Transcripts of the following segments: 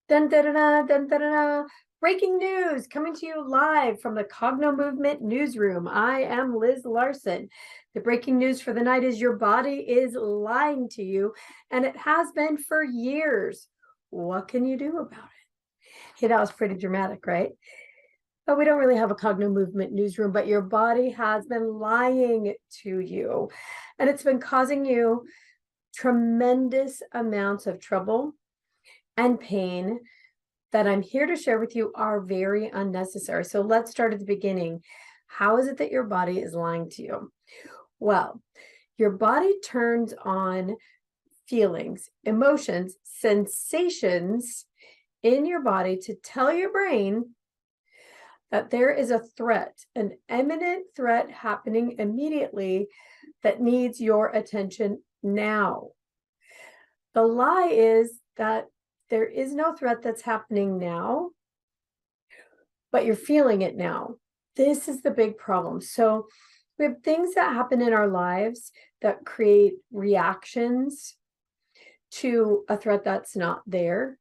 Dun, dun, dun, dun, dun, dun, dun. Breaking news coming to you live from the Cognomovement newsroom. I am Liz Larson. The breaking news for the night is your body is lying to you, and it has been for years. What can you do about it? Hey, that was pretty dramatic, right? But we don't really have a Cognomovement newsroom, but your body has been lying to you, and it's been causing you tremendous amounts of trouble and pain that I'm here to share with you are very unnecessary. So let's start at the beginning. How is it that your body is lying to you? Well, your body turns on feelings, emotions, sensations in your body to tell your brain that there is a threat, an imminent threat happening immediately that needs your attention now. The lie is that there is no threat that's happening now, but you're feeling it now. This is the big problem. So we have things that happen in our lives that create reactions to a threat that's not there,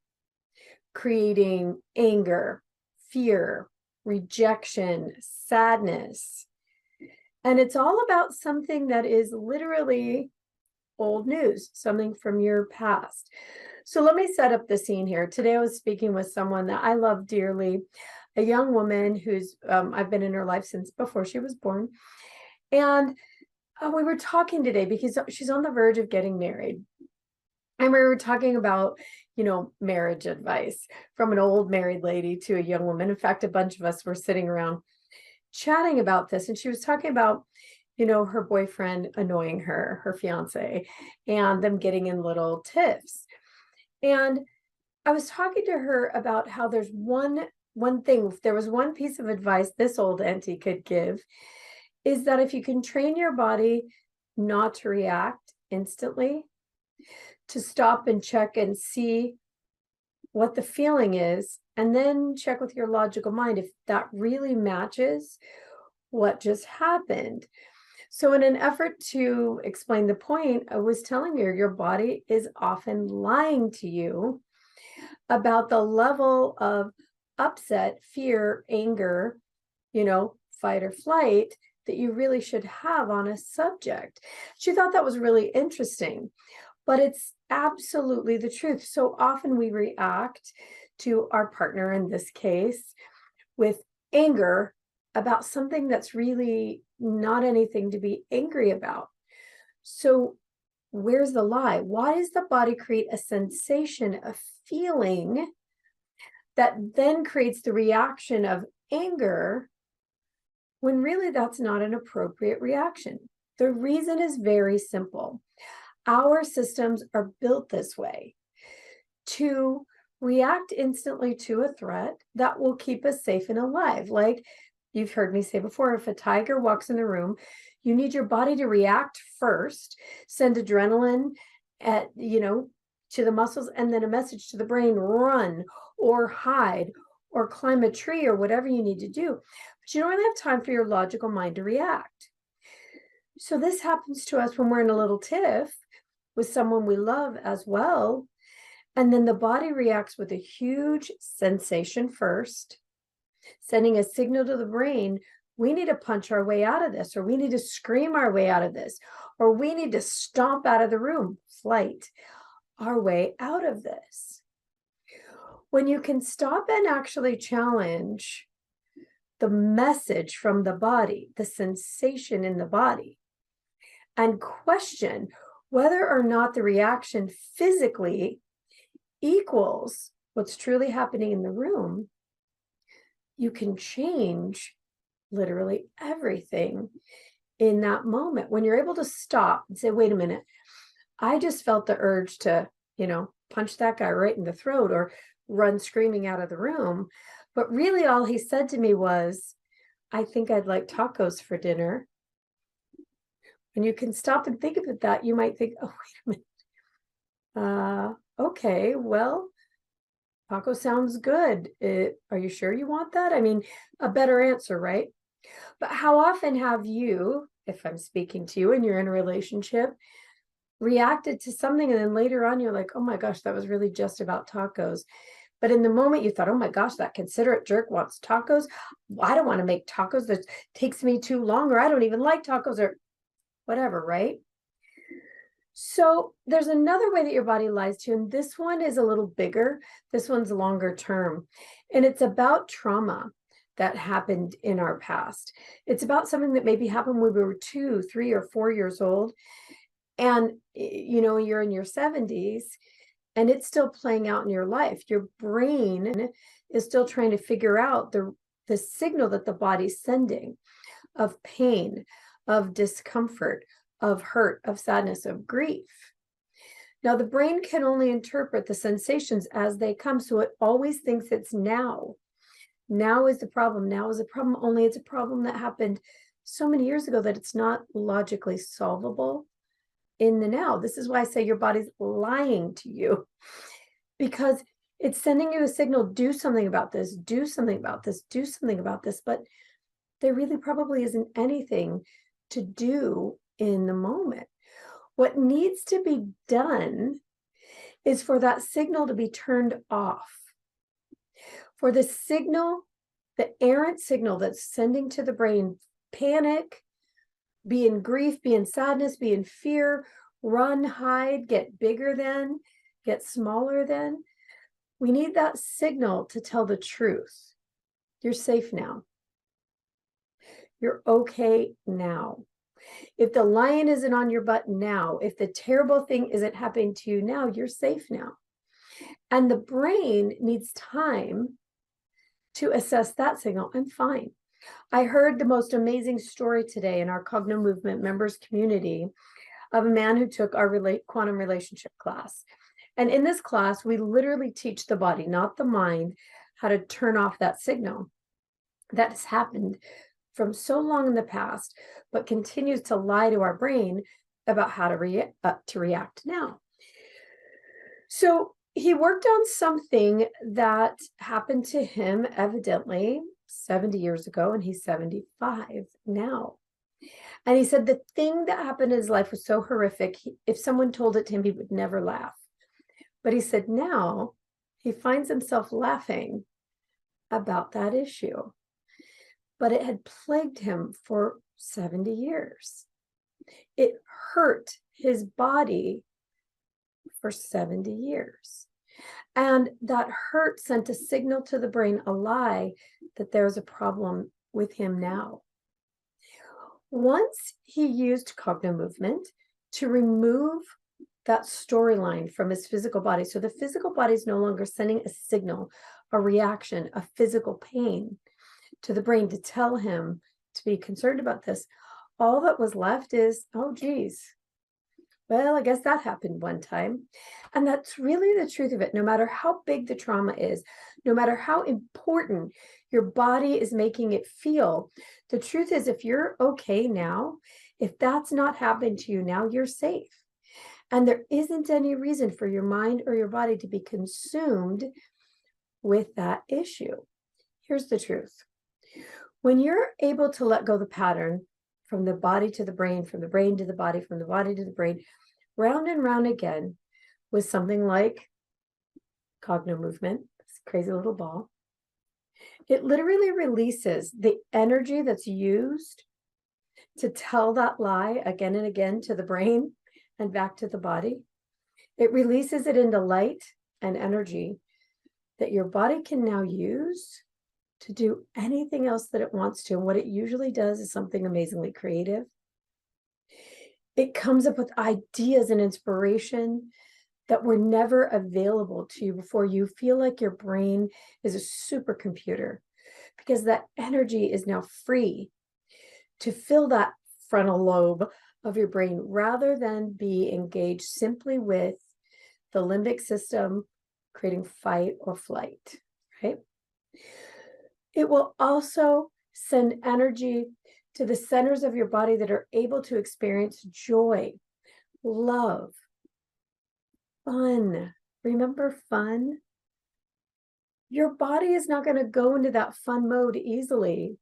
creating anger, fear, rejection, sadness. And it's all about something that is literally old news, something from your past. So let me set up the scene here. Today I was speaking with someone that I love dearly, a young woman who's, I've been in her life since before she was born. And we were talking today because she's on the verge of getting married. And we were talking about, marriage advice from an old married lady to a young woman. In fact, a bunch of us were sitting around chatting about this. And she was talking about, her boyfriend annoying her fiance, and them getting in little tiffs. And I was talking to her about how there's one thing, if there was one piece of advice this old auntie could give, is that if you can train your body not to react instantly, to stop and check and see what the feeling is, and then check with your logical mind if that really matches what just happened. So in an effort to explain the point, I was telling you, your body is often lying to you about the level of upset, fear, anger, fight or flight that you really should have on a subject. She thought that was really interesting, but it's absolutely the truth. So often we react to our partner, in this case, with anger about something that's really not anything to be angry about. So where's the lie? Why does the body create a sensation, a feeling that then creates the reaction of anger when really that's not an appropriate reaction? The reason is very simple. Our systems are built this way to react instantly to a threat that will keep us safe and alive. Like you've heard me say before, if a tiger walks in the room, you need your body to react first, send adrenaline to the muscles, and then a message to the brain, run or hide or climb a tree or whatever you need to do. But you don't really have time for your logical mind to react. So this happens to us when we're in a little tiff with someone we love as well. And then the body reacts with a huge sensation first, sending a signal to the brain, we need to punch our way out of this, or we need to scream our way out of this, or we need to stomp out of the room, flight, our way out of this. When you can stop and actually challenge the message from the body, the sensation in the body, and question whether or not the reaction physically equals what's truly happening in the room, you can change literally everything in that moment. When you're able to stop and say, wait a minute, I just felt the urge to, punch that guy right in the throat or run screaming out of the room. But really all he said to me was, I think I'd like tacos for dinner. And you can stop and think about that. You might think, oh, wait a minute. Okay, well, taco sounds good. Are you sure you want that? I mean, a better answer, right? But how often have you, if I'm speaking to you and you're in a relationship, reacted to something and then later on you're like, oh my gosh, that was really just about tacos. But in the moment you thought, oh my gosh, that considerate jerk wants tacos. I don't want to make tacos. That takes me too long, or I don't even like tacos, or whatever, right? So there's another way that your body lies to you, and this one is a little bigger. This one's longer term, and it's about trauma that happened in our past. It's about something that maybe happened when we were 2, 3, or 4 years old, and you're in your 70s, and it's still playing out in your life. Your brain is still trying to figure out the signal that the body's sending of pain, of discomfort, of hurt, of sadness, of grief. Now, the brain can only interpret the sensations as they come, so it always thinks it's now. Now is the problem. Now is a problem, only it's a problem that happened so many years ago that it's not logically solvable in the now. This is why I say your body's lying to you, because it's sending you a signal, do something about this, do something about this, do something about this, but there really probably isn't anything to do in the moment. What needs to be done is for that signal to be turned off. For the signal, the errant signal that's sending to the brain panic, be in grief, be in sadness, be in fear, run, hide, get bigger than, get smaller than. We need that signal to tell the truth. You're safe now. You're okay now. If the lion isn't on your butt now, if the terrible thing isn't happening to you now, you're safe now. And the brain needs time to assess that signal. I'm fine. I heard the most amazing story today in our Cognomovement members community of a man who took our quantum relationship class. And in this class, we literally teach the body, not the mind, how to turn off that signal that has happened from so long in the past, but continues to lie to our brain about how to react now. So he worked on something that happened to him evidently 70 years ago, and he's 75 now. And he said the thing that happened in his life was so horrific, if someone told it to him, he would never laugh. But he said now he finds himself laughing about that issue. But it had plagued him for 70 years. It hurt his body for 70 years. And that hurt sent a signal to the brain, a lie, that there's a problem with him now. Once he used Cognomovement to remove that storyline from his physical body, so the physical body is no longer sending a signal, a reaction, a physical pain to the brain to tell him to be concerned about this, all that was left is, oh geez, well, I guess that happened one time. And that's really the truth of it. No matter how big the trauma is, no matter how important your body is making it feel, the truth is, if you're okay now, if that's not happened to you now, you're safe. And there isn't any reason for your mind or your body to be consumed with that issue. Here's the truth. When you're able to let go the pattern from the body to the brain, from the brain to the body, from the body to the brain, round and round again with something like Cognomovement, this crazy little ball, it literally releases the energy that's used to tell that lie again and again to the brain and back to the body. It releases it into light and energy that your body can now use to do anything else that it wants to. And what it usually does is something amazingly creative. It comes up with ideas and inspiration that were never available to you before. You feel like your brain is a supercomputer because that energy is now free to fill that frontal lobe of your brain rather than be engaged simply with the limbic system, creating fight or flight, right? It will also send energy to the centers of your body that are able to experience joy, love, fun. Remember fun? Your body is not going to go into that fun mode easily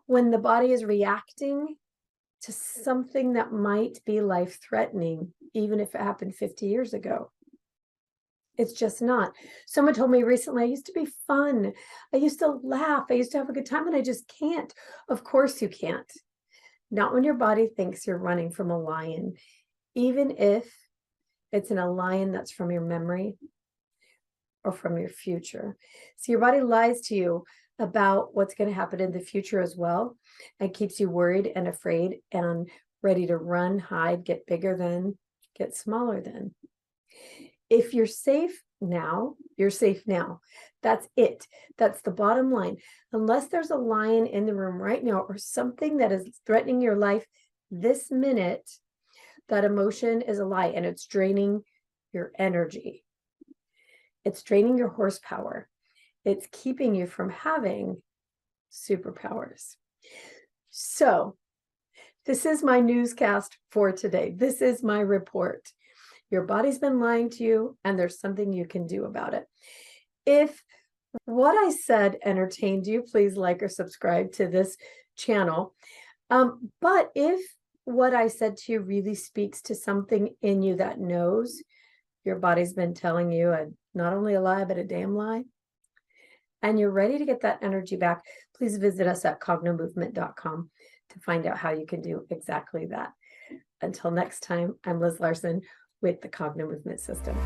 when the body is reacting to something that might be life-threatening, even if it happened 50 years ago. It's just not. Someone told me recently, I used to be fun. I used to laugh. I used to have a good time, and I just can't. Of course you can't. Not when your body thinks you're running from a lion, even if it's in a lion that's from your memory or from your future. So your body lies to you about what's going to happen in the future as well, and keeps you worried and afraid and ready to run, hide, get bigger than, get smaller than. If you're safe now, you're safe now. That's it. That's the bottom line. Unless there's a lion in the room right now or something that is threatening your life this minute, that emotion is a lie, and it's draining your energy. It's draining your horsepower. It's keeping you from having superpowers. So this is my newscast for today. This is my report. Your body's been lying to you, and there's something you can do about it. If what I said entertained you, please like or subscribe to this channel. But if what I said to you really speaks to something in you that knows your body's been telling you not only a lie, but a damn lie, and you're ready to get that energy back, please visit us at cognomovement.com to find out how you can do exactly that. Until next time, I'm Liz Larson with the Cogno Movement System.